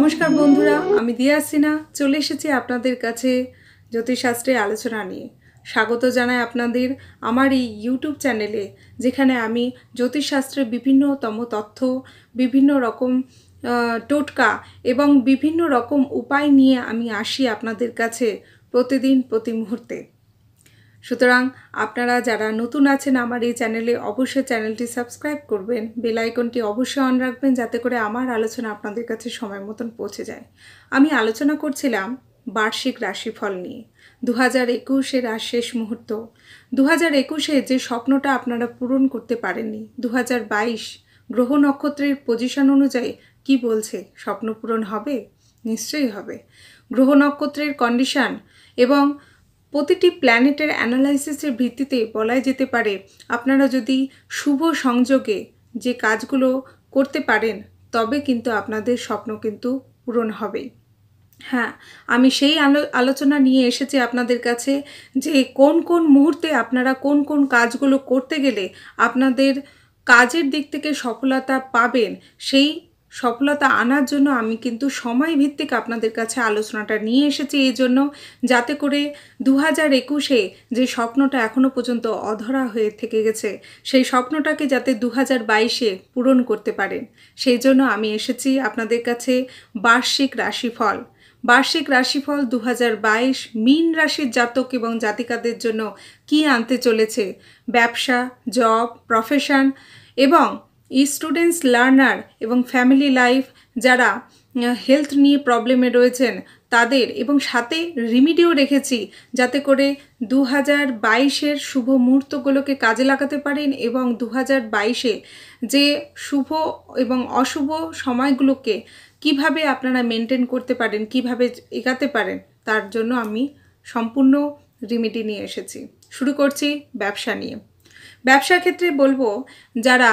নমস্কার বন্ধুরা, আমি দিয়া সিনহা চলে এসেছি আপনাদের কাছে জ্যোতিষশাস্ত্রের আলোচনা নিয়ে। স্বাগত জানাই আপনাদের আমার এই ইউটিউব চ্যানেলে, যেখানে আমি জ্যোতিষশাস্ত্রের বিভিন্নতম তথ্য, বিভিন্ন রকম টোটকা এবং বিভিন্ন রকম উপায় নিয়ে আমি আসি আপনাদের কাছে প্রতিদিন প্রতি মুহূর্তে। সুতরাং আপনারা যারা নতুন আছেন আমার এই চ্যানেলে, অবশ্যই চ্যানেলটি সাবস্ক্রাইব করবেন, বেল আইকনটি অবশ্যই অন রাখবেন, যাতে করে আমার আলোচনা আপনাদের কাছে সময় মতন পৌঁছে যায়। আমি আলোচনা করছিলাম বার্ষিক রাশিফল নিয়ে। 2021-এর আর শেষ মুহূর্ত। 2021-এ যে স্বপ্নটা আপনারা পূরণ করতে পারেননি, 2022 গ্রহ নক্ষত্রের পজিশন অনুযায়ী কি বলছে? স্বপ্ন পূরণ হবে? নিশ্চয়ই হবে। গ্রহ নক্ষত্রের কন্ডিশন এবং প্রতিটি প্ল্যানেটের অ্যানালাইসিসের ভিত্তিতে বলাই যেতে পারে, আপনারা যদি শুভ সংযোগে যে কাজগুলো করতে পারেন তবে কিন্তু আপনাদের স্বপ্ন কিন্তু পূরণ হবেই। হ্যাঁ, আমি সেই আলোচনা নিয়ে এসেছি আপনাদের কাছে যে কোন কোন মুহূর্তে আপনারা কোন কোন কাজগুলো করতে গেলে আপনাদের কাজের দিক থেকে সফলতা পাবেন। সেই সফলতা আনার জন্য আমি কিন্তু সময় ভিত্তিক আপনাদের কাছে আলোচনাটা নিয়ে এসেছি, এই জন্য যাতে করে 2021-এ যে স্বপ্নটা এখনও পর্যন্ত অধরা হয়ে থেকে গেছে, সেই স্বপ্নটাকে যাতে 2022-এ পূরণ করতে পারেন। সেই জন্য আমি এসেছি আপনাদের কাছে বার্ষিক রাশিফল। বার্ষিক রাশিফল 2022 মীন রাশির জাতক এবং জাতিকাদের জন্য কি আনতে চলেছে। ব্যবসা, জব, প্রফেশন এবং স্টুডেন্টস, লার্নার এবং ফ্যামিলি লাইফ, যারা হেলথ নিয়ে প্রবলেমে রয়েছেন তাদের, এবং সাথে রিমিডিও রেখেছি যাতে করে 2022-এর শুভ মুহূর্তগুলোকে কাজে লাগাতে পারেন এবং 2022-এ যে শুভ এবং অশুভ সময়গুলোকে কিভাবে আপনারা মেনটেন করতে পারেন, কিভাবে এগাতে পারেন, তার জন্য আমি সম্পূর্ণ রেমেডি নিয়ে এসেছি। শুরু করছি ব্যবসা নিয়ে। ব্যবসার ক্ষেত্রে বলবো, যারা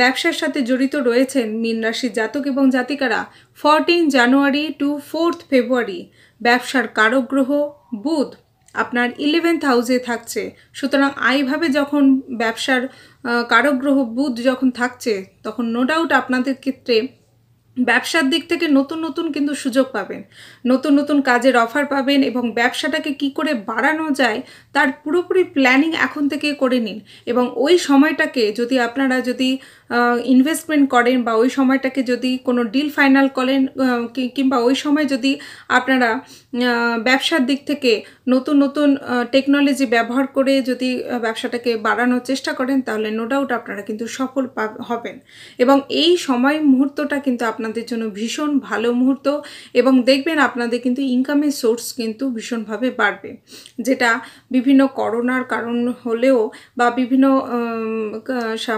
ব্যবসার সাথে জড়িত রয়েছেন মীন রাশির জাতক এবং জাতিকারা, 14 জানুয়ারি টু 4 ফেব্রুয়ারি ব্যবসার কারক গ্রহ বুধ আপনার 11th হাউসে থাকছে। সুতরাং এইভাবে যখন ব্যবসার কারক গ্রহ বুধ যখন থাকছে, তখন নো ডাউট আপনাদের ক্ষেত্রে ব্যবসার দিক থেকে নতুন নতুন কিন্তু সুযোগ পাবেন, নতুন নতুন কাজের অফার পাবেন এবং ব্যবসাটাকে কি করে বাড়ানো যায় তার পুরোপুরি প্ল্যানিং এখন থেকে করে নিন। এবং ওই সময়টাকে যদি আপনারা যদি ইনভেস্টমেন্ট করেন বা ওই সময়টাকে যদি কোনো ডিল ফাইনাল করেন, কিংবা ওই সময় যদি আপনারা ব্যবসার দিক থেকে নতুন নতুন টেকনোলজি ব্যবহার করে যদি ব্যবসাটাকে বাড়ানোর চেষ্টা করেন, তাহলে নো ডাউট আপনারা কিন্তু সফল হবেন। এবং এই সময় মুহূর্তটা কিন্তু আপনাদের জন্য ভীষণ ভালো মুহূর্ত, এবং দেখবেন আপনাদের কিন্তু ইনকামের সোর্স কিন্তু ভীষণভাবে বাড়বে, যেটা বিভিন্ন করোনার কারণ হলেও বা বিভিন্ন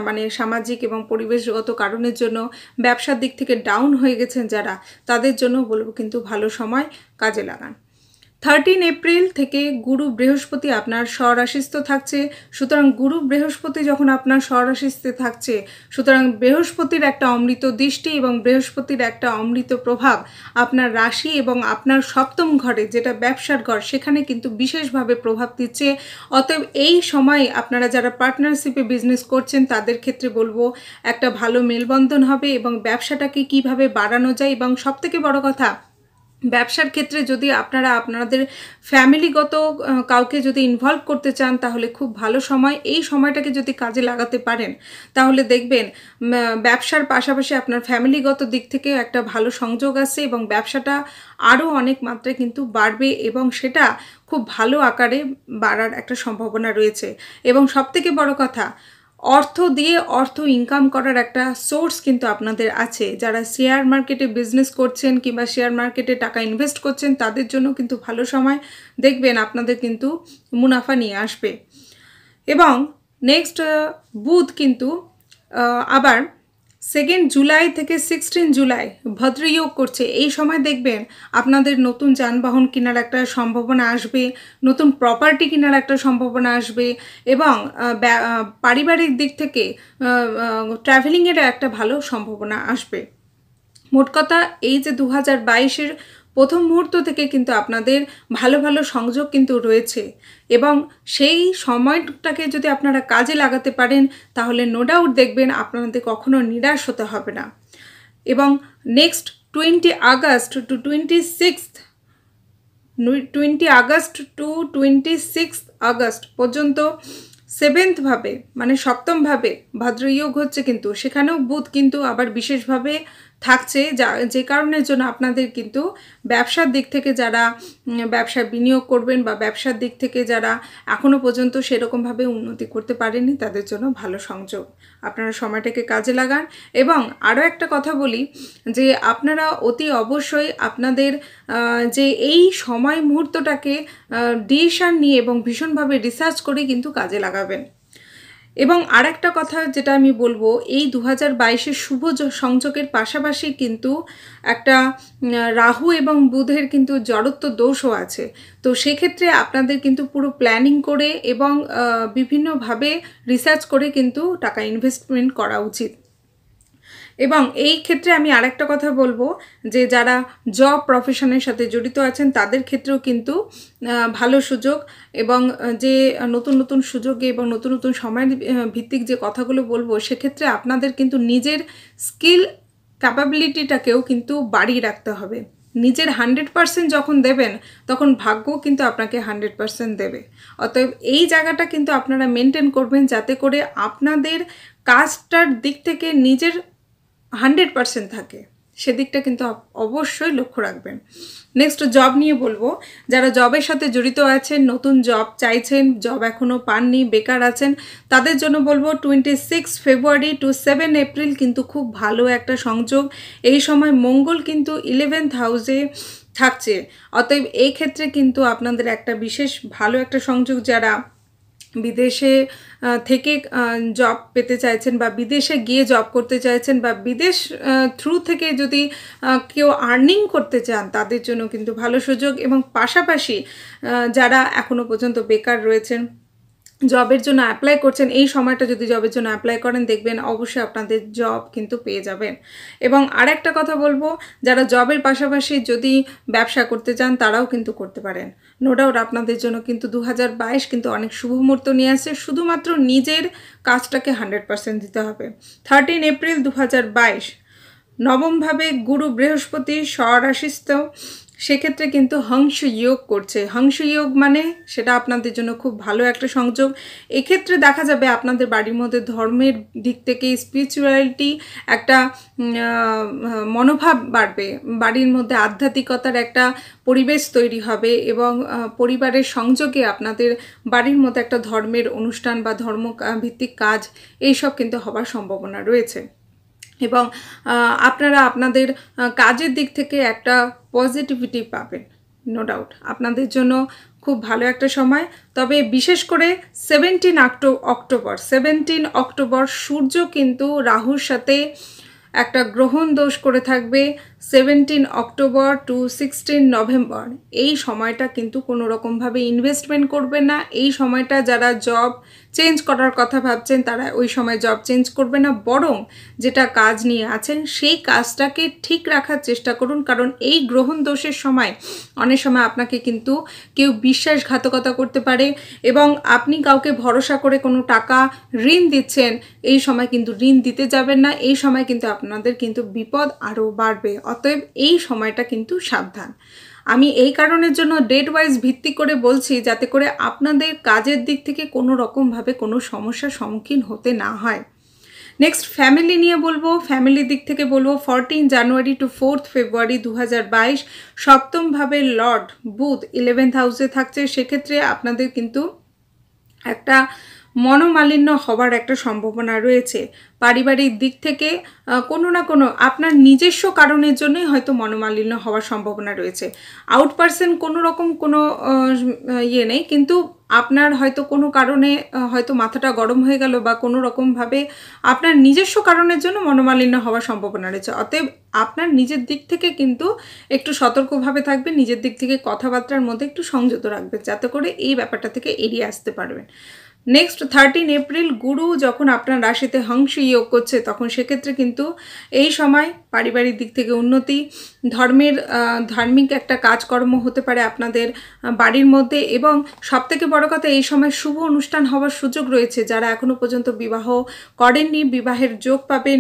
মানে সামাজিক এবং পরিবেশগত কারণের জন্য ব্যবসার দিক থেকে ডাউন হয়ে গেছেন যারা, তাদের জন্য বলবো কিন্তু ভালো সময় কাজে লাগান। 13 এপ্রিল থেকে গুরু বৃহস্পতি আপনার স্বরাশিস্থ থাকছে। সুতরাং গুরু বৃহস্পতি যখন আপনার স্বরাশিস্থে থাকছে, সুতরাং বৃহস্পতির একটা অমৃত দৃষ্টি এবং বৃহস্পতির একটা অমৃত প্রভাব আপনার রাশি এবং আপনার সপ্তম ঘরে, যেটা ব্যবসার ঘর, সেখানে কিন্তু বিশেষভাবে প্রভাব দিচ্ছে। অতএব এই সময় আপনারা যারা পার্টনারশিপে বিজনেস করছেন তাদের ক্ষেত্রে বলবো একটা ভালো মেলবন্ধন হবে এবং ব্যবসাটাকে কিভাবে বাড়ানো যায়। এবং সবথেকে বড় কথা, ব্যবসার ক্ষেত্রে যদি আপনারা আপনাদের ফ্যামিলিগত কাউকে যদি ইনভলভ করতে চান, তাহলে খুব ভালো সময়। এই সময়টাকে যদি কাজে লাগাতে পারেন, তাহলে দেখবেন ব্যবসার পাশাপাশি আপনার ফ্যামিলিগত দিক থেকে একটা ভালো সংযোগ আসছে এবং ব্যবসাটা আরও অনেক মাত্রায় কিন্তু বাড়বে এবং সেটা খুব ভালো আকারে বাড়ার একটা সম্ভাবনা রয়েছে। এবং সবথেকে বড় কথা, অর্থ দিয়ে অর্থ ইনকাম করার একটা সোর্স কিন্তু আপনাদের আছে। যারা শেয়ার মার্কেটে বিজনেস করছেন কিংবা শেয়ার মার্কেটে টাকা ইনভেস্ট করছেন, তাদের জন্য কিন্তু ভালো সময়, দেখবেন আপনাদের কিন্তু মুনাফা নিয়ে আসবে। এবং নেক্সট বুধ কিন্তু আবার 2 জুলাই থেকে 16 জুলাই ভদ্রযোগ করছে। এই সময় দেখবেন আপনাদের নতুন যানবাহন কেনার একটা সম্ভাবনা আসবে, নতুন প্রপার্টি কেনার একটা সম্ভাবনা আসবে এবং পারিবারিক দিক থেকে ট্রাভেলিংয়ের একটা ভালো সম্ভাবনা আসবে। মোট কথা এই যে 2022-এর প্রথম মুহূর্ত থেকে কিন্তু আপনাদের ভালো ভালো সংযোগ কিন্তু রয়েছে এবং সেই সময়টাকে যদি আপনারা কাজে লাগাতে পারেন, তাহলে নো ডাউট দেখবেন আপনাদের কখনো নিরাশ হতে হবে না। এবং নেক্সট 20 আগস্ট টু 26 পর্যন্ত 7th ভাবে মানে সপ্তম ভাবে ভাদ্রয়োগ হচ্ছে, কিন্তু সেখানেও বুধ কিন্তু আবার বিশেষভাবে থাকছে, যে কারণের জন্য আপনাদের কিন্তু ব্যবসার দিক থেকে যারা ব্যবসায় বিনিয়োগ করবেন বা ব্যবসার দিক থেকে যারা এখনও পর্যন্ত সেরকমভাবে উন্নতি করতে পারেননি তাদের জন্য ভালো সংযোগ। আপনারা সময়টাকে কাজে লাগান। এবং আরও একটা কথা বলি যে আপনারা অতি অবশ্যই আপনাদের যে এই সময় মুহূর্তটাকে ডিসিশন নিয়ে এবং ভীষণভাবে রিসার্চ করে কিন্তু কাজে লাগাবেন। এবং আরেকটা কথা যেটা আমি বলবো, এই 2022-এর শুভ সংযোগের পাশাপাশি কিন্তু একটা রাহু এবং বুধের কিন্তু জড়ত্ব দোষও আছে। তো সেক্ষেত্রে আপনাদের কিন্তু পুরো প্ল্যানিং করে এবং বিভিন্নভাবে রিসার্চ করে কিন্তু টাকা ইনভেস্টমেন্ট করা উচিত। এবং এই ক্ষেত্রে আমি আরেকটা কথা বলবো যে যারা জব প্রফেশনের সাথে জড়িত আছেন তাদের ক্ষেত্রেও কিন্তু ভালো সুযোগ, এবং যে নতুন নতুন সুযোগে এবং নতুন নতুন সময়ের ভিত্তিক যে কথাগুলো বলবো সেক্ষেত্রে আপনাদের কিন্তু নিজের স্কিল ক্যাপাবিলিটিটাকেও কিন্তু বাড়িয়ে রাখতে হবে। নিজের 100% যখন দেবেন তখন ভাগ্য কিন্তু আপনাকে 100% দেবে। অতএব এই জায়গাটা কিন্তু আপনারা মেনটেন করবেন যাতে করে আপনাদের কাজটার দিক থেকে নিজের 100% থাকে, সেদিকটা কিন্তু অবশ্যই লক্ষ্য রাখবেন। নেক্সট জব নিয়ে বলবো, যারা জবের সাথে জড়িত আছেন, নতুন জব চাইছেন, জব এখনও পাননি, বেকার আছেন, তাদের জন্য বলবো 26 ফেব্রুয়ারি টু 7 এপ্রিল কিন্তু খুব ভালো একটা সংযোগ। এই সময় মঙ্গল কিন্তু 11th হাউসে থাকছে। অতএব এই ক্ষেত্রে কিন্তু আপনাদের একটা বিশেষ ভালো একটা সংযোগ। যারা বিদেশে থেকে জব পেতে চাইছেন বা বিদেশে গিয়ে জব করতে চাইছেন বা বিদেশ থ্রু থেকে যদি কেউ আর্নিং করতে চান তাদের জন্য কিন্তু ভালো সুযোগ। এবং পাশাপাশি যারা এখনও পর্যন্ত বেকার রয়েছেন, জবের জন্য অ্যাপ্লাই করছেন, এই সময়টা যদি জবের জন্য অ্যাপ্লাই করেন দেখবেন অবশ্যই আপনাদের জব কিন্তু পেয়ে যাবেন। এবং আরেকটা কথা বলবো, যারা জবের পাশাপাশি যদি ব্যবসা করতে চান তারাও কিন্তু করতে পারেন। নো ডাউট আপনাদের জন্য কিন্তু 2022 কিন্তু অনেক শুভ মুহূর্ত নিয়ে আসছে, শুধুমাত্র নিজের কাজটাকে 100% দিতে হবে। 13 এপ্রিল 2022 নবমভাবে গুরু বৃহস্পতি স্বরাশিস্থ, সেক্ষেত্রে কিন্তু হংস যোগ করছে। হংস যোগ মানে সেটা আপনাদের জন্য খুব ভালো একটা সংযোগ। এক্ষেত্রে দেখা যাবে আপনাদের বাড়ির মধ্যে ধর্মের দিক থেকে স্পিরিচুয়ালিটি একটা মনোভাব বাড়বে, বাড়ির মধ্যে আধ্যাত্মিকতার একটা পরিবেশ তৈরি হবে এবং পরিবারের সংযোগে আপনাদের বাড়ির মধ্যে একটা ধর্মের অনুষ্ঠান বা ধর্ম ভিত্তিক কাজ এইসব কিন্তু হবার সম্ভাবনা রয়েছে। এবং আপনারা আপনাদের কাজের দিক থেকে একটা পজিটিভিটি পাবেন। নো ডাউট আপনাদের জন্য খুব ভালো একটা সময়। তবে বিশেষ করে 17 অক্টোবর সূর্য কিন্তু রাহুর সাথে একটা গ্রহণ দোষ করে থাকবে। 17 অক্টোবর টু 16 নভেম্বর এই সময়টা কিন্তু কোনো রকমভাবে ইনভেস্টমেন্ট করবেন না। এই সময়টা যারা জব চেঞ্জ করার কথা ভাবছেন তারা ওই সময় জব চেঞ্জ করবে না, বরং যেটা কাজ নিয়ে আছেন সেই কাজটাকে ঠিক রাখার চেষ্টা করুন। কারণ এই গ্রহণ দোষের সময় অনেক সময় আপনাকে কিন্তু কেউ বিশ্বাসঘাতকতা করতে পারে এবং আপনি কাউকে ভরসা করে কোনো টাকা ঋণ দিচ্ছেন, এই সময় কিন্তু ঋণ দিতে যাবেন না। এই সময় কিন্তু আপনাদের কিন্তু বিপদ আরও বাড়বে। অতএব এই সময়টা কিন্তু সাবধান। আমি এই কারণের জন্য ডেট ওয়াইজ ভিত্তি করে বলছি যাতে করে আপনাদের কাজের দিক থেকে কোনো রকমভাবে কোনো সমস্যার সম্মুখীন হতে না হয়। নেক্সট ফ্যামিলি নিয়ে বলবো। ফ্যামিলির দিক থেকে বলবো 14 জানুয়ারি টু 4 ফেব্রুয়ারি 2022 সপ্তমভাবে লর্ড বুধ 11th হাউসে থাকছে। সেক্ষেত্রে আপনাদের কিন্তু একটা মনোমালিন্য হবার একটা সম্ভাবনা রয়েছে। পারিবারিক দিক থেকে কোনো না কোনো আপনার নিজস্ব কারণের জন্যই হয়তো মনোমালিন্য হওয়ার সম্ভাবনা রয়েছে। আউট পার্সন কোনো রকম কোনো ইয়ে নেই, কিন্তু আপনার হয়তো কোনো কারণে হয়তো মাথাটা গরম হয়ে গেল বা কোনো রকমভাবে আপনার নিজস্ব কারণের জন্য মনোমালিন্য হওয়ার সম্ভাবনা রয়েছে। অতএব আপনার নিজের দিক থেকে কিন্তু একটু সতর্কভাবে থাকবেন, নিজের দিক থেকে কথাবার্তার মধ্যে একটু সংযত রাখবেন যাতে করে এই ব্যাপারটা থেকে এড়িয়ে আসতে পারবেন। নেক্সট 13 এপ্রিল গুরু যখন আপনার রাশিতে হংস যোগ করছে, তখন সেক্ষেত্রে কিন্তু এই সময় পারিবারিক দিক থেকে উন্নতি, ধার্মিক একটা কাজকর্ম হতে পারে আপনাদের বাড়ির মধ্যে, এবং সবথেকে বড় কথা এই সময় শুভ অনুষ্ঠান হওয়ার সুযোগ রয়েছে। যারা এখনও পর্যন্ত বিবাহ করেননি, বিবাহের যোগ পাবেন,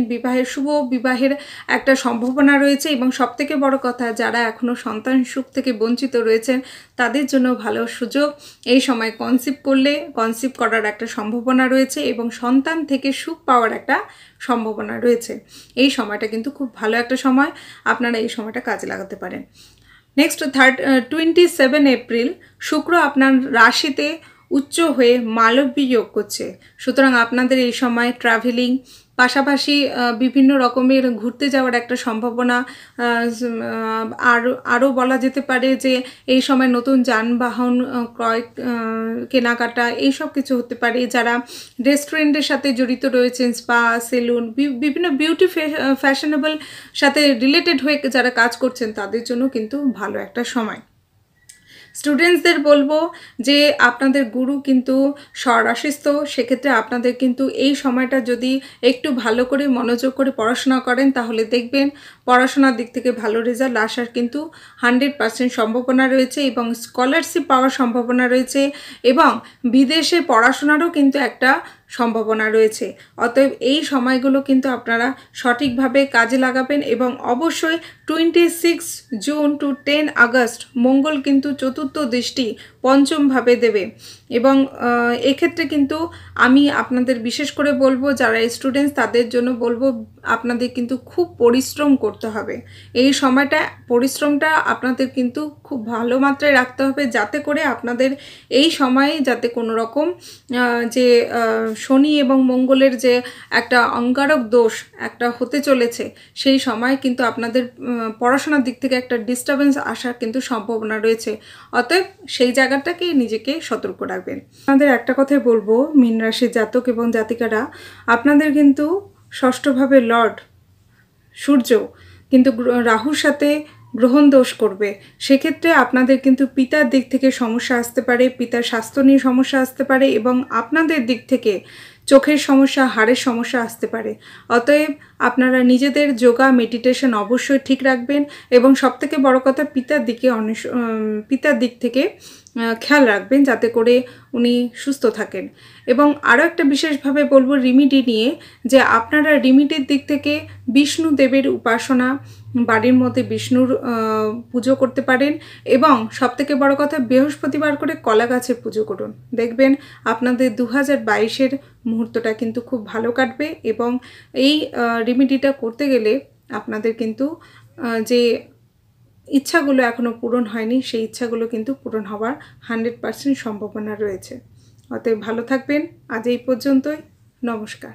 বিবাহের একটা সম্ভাবনা রয়েছে, এবং সবথেকে বড় কথা যারা এখনও সন্তান সুখ থেকে বঞ্চিত রয়েছেন তাদের জন্য ভালো সুযোগ। এই সময় কনসিভ করার একটা সম্ভাবনা রয়েছে এবং সন্তান থেকে সুখ পাওয়ার একটা সম্ভাবনা রয়েছে। এই সময়টা কিন্তু খুব ভালো একটা সময়, আপনারা এই সময়টা কাজে লাগাতে পারেন। নেক্সট 27 এপ্রিল শুক্র আপনার রাশিতে উচ্চ হয়ে মালব্য যোগ করছে। সুতরাং আপনাদের এই সময় ট্রাভেলিং, পাশাপাশি বিভিন্ন রকমের ঘুরতে যাওয়ার একটা সম্ভাবনা, আরও বলা যেতে পারে যে এই সময় নতুন যানবাহন ক্রয়, কেনাকাটা, এইসব কিছু হতে পারে। যারা রেস্টুরেন্টের সাথে জড়িত রয়েছেন, স্পা, সেলুন, বিভিন্ন বিউটি ফ্যাশনেবল সাথে রিলেটেড হয়ে যারা কাজ করছেন তাদের জন্য কিন্তু ভালো একটা সময়। স্টুডেন্টসদের বলবো যে আপনাদের গুরু কিন্তু স্বরাশিস্থ, সেক্ষেত্রে আপনাদের কিন্তু এই সময়টা যদি একটু ভালো করে মনোযোগ করে পড়াশোনা করেন তাহলে দেখবেন পড়াশোনার দিক থেকে ভালো রেজাল্ট আসার কিন্তু 100% সম্ভাবনা রয়েছে, এবং স্কলারশিপ পাওয়ার সম্ভাবনা রয়েছে, এবং বিদেশে পড়াশোনারও কিন্তু একটা সম্ভাবনা রয়েছে। অতএব এই সময়গুলো কিন্তু আপনারা সঠিকভাবে কাজে লাগাবেন, এবং অবশ্যই 26 জুন টু 10 আগস্ট মঙ্গল কিন্তু চতুর্থ দৃষ্টি পঞ্চমভাবে দেবে, এবং এক্ষেত্রে কিন্তু আমি আপনাদের বিশেষ করে বলবো যারা স্টুডেন্টস তাদের জন্য বলবো আপনাদের কিন্তু খুব পরিশ্রম করতে হবে। এই সময়টা পরিশ্রমটা আপনাদের কিন্তু খুব ভালো মাত্রায় রাখতে হবে, যাতে করে আপনাদের এই সময়ে যাতে কোনো রকম যে শনি এবং মঙ্গলের যে একটা অঙ্গারক দোষ একটা হতে চলেছে, সেই সময় কিন্তু আপনাদের পড়াশোনার দিক থেকে একটা ডিস্টারবেন্স আসার কিন্তু সম্ভাবনা রয়েছে। অতএব সেই জায়গাটাকে নিজেকে সতর্ক রাখবেন। আপনাদের একটা কথাই বলবো, মীন রাশির জাতক এবং জাতিকারা, আপনাদের কিন্তু ষষ্ঠভাবে লর্ড সূর্য কিন্তু রাহুর সাথে গ্রহণ দোষ করবে। সেক্ষেত্রে আপনাদের কিন্তু পিতার দিক থেকে সমস্যা আসতে পারে, পিতার স্বাস্থ্য নিয়ে সমস্যা আসতে পারে, এবং আপনাদের দিক থেকে চোখের সমস্যা, হাড়ের সমস্যা আসতে পারে। অতএব আপনারা নিজেদের যোগা, মেডিটেশন অবশ্যই ঠিক রাখবেন, এবং সবথেকে বড় কথা পিতার দিক থেকে খেয়াল রাখবেন যাতে করে উনি সুস্থ থাকেন। এবং আরও একটা বিশেষভাবে বলবো রিমিডি নিয়ে, যে আপনারা রিমিডির দিক থেকে বিষ্ণু দেবের উপাসনা, বাড়ির মধ্যে বিষ্ণুর পুজো করতে পারেন, এবং সবথেকে বড় কথা বৃহস্পতিবার করে কলা গাছের পুজো করুন। দেখবেন আপনাদের 2022-এর মুহূর্তটা কিন্তু খুব ভালো কাটবে, এবং এই রেমেডিটা করতে গেলে আপনাদের কিন্তু যে ইচ্ছাগুলো এখনও পূরণ হয়নি সেই ইচ্ছাগুলো কিন্তু পূরণ হওয়ার 100% সম্ভাবনা রয়েছে। অতএব ভালো থাকবেন। আজ এই পর্যন্তই। নমস্কার।